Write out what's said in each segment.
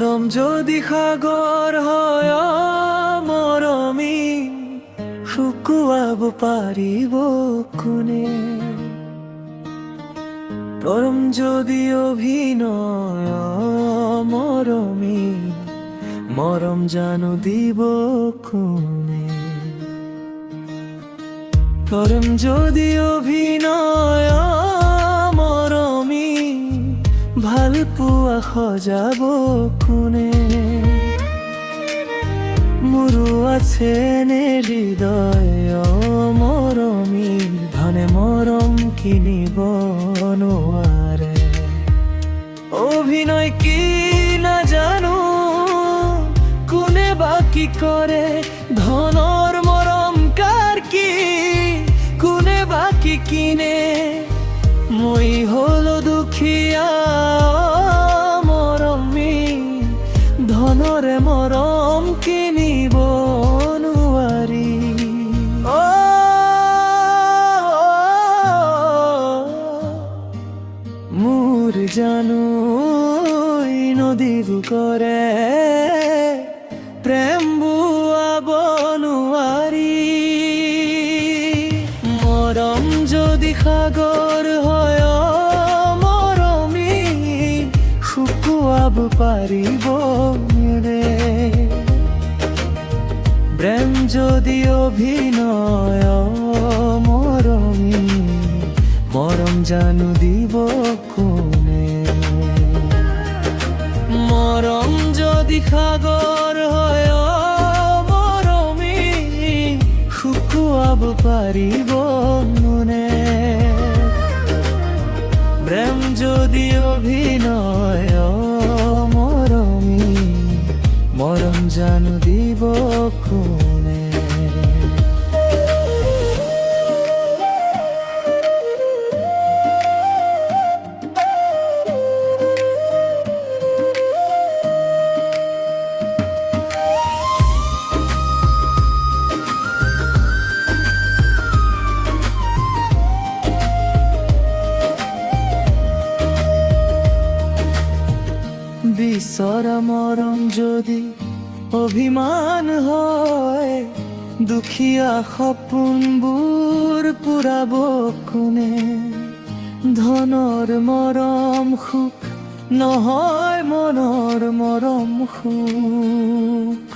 মরম যদি সাগর হয় মরমি শুকুৱাব পাৰিব কোনে। মরম যদি অভিনয় মরমি মরম জানো দিব কোনে। মরম যদি অভিনয় মরমি ভাল পোৱা সজাব কোনে। মোৰো আছে নে হৃদয় মৰমী ধনে মৰম কিনিব নোৱাৰে। অভিনয় কি নাজানো কোনে বা কি কৰে, ধনৰ মৰম কাৰ কি কোনে বা কি কিনে। মই হলো দুখীয়া মৰমী ধনৰে মৰম কিনিব নোৱাৰি। মোৰ জানো নদী বুকৰে প্ৰেম বোৱাব নোৱাৰি। মৰম যদি সাগৰ হয় মৰমী শুকুৱাব পাৰিব নে। প্ৰেম যদি অভিনয় মৰমী মৰম জানো দিব কোনে। মৰম যদি সাগৰ হয় মৰমী শুকুৱাব পাৰিব নে। প্ৰেম যদি অভিনয় মৰমী মৰম জানো দিব কোনে। বিচৰা মৰম যদি অভিমান হয়, দুখীয়া সপোনবোৰ পুৰাব কোনে। ধনৰ মৰম সুখ নহয় মনৰ মৰম সুখ।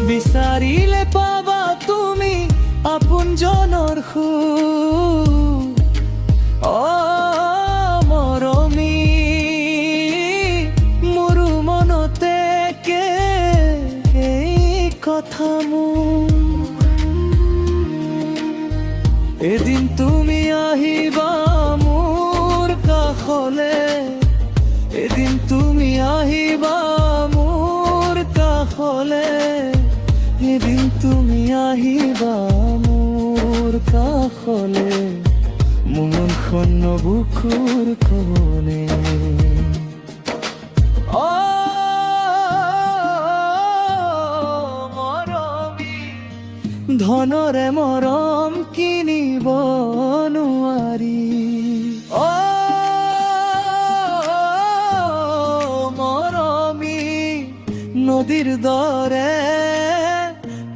বিচাৰিলে পাবা তুমি আপোনজনৰ সুখ। মৰমী মোৰো মনতে কে এই কথা মোৰ। এদিন তুমি আহিবা মোৰ কাষলে, এদিন তুমি আহিবা মোৰ কাষলে, এদিন তুমি আহিবা মোৰ কাষলে। মনখন বুকুৰ কোণে মৰমী ধনৰে মৰম কিনিব নোৱাৰি। মৰমী নদীৰ দৰে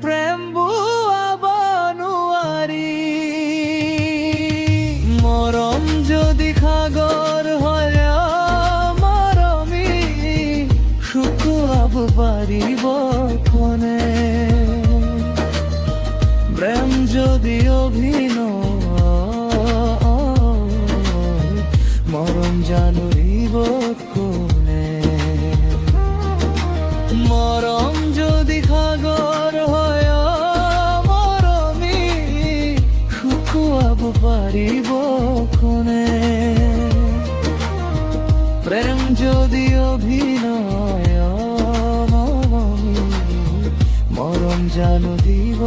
প্ৰেম বোৱাব নোৱাৰি। মৰম যদি সাগৰ হয় মৰমী শুকুৱাব পাৰিব কোনে। প্ৰেম যদি অভিনয় মৰম জানিব কোনে। মৰম যদি সাগৰ হয় মৰমী শুকুৱাব পাৰিব কোনে। প্রেম যদি অভিনয় মরম জানো দিব।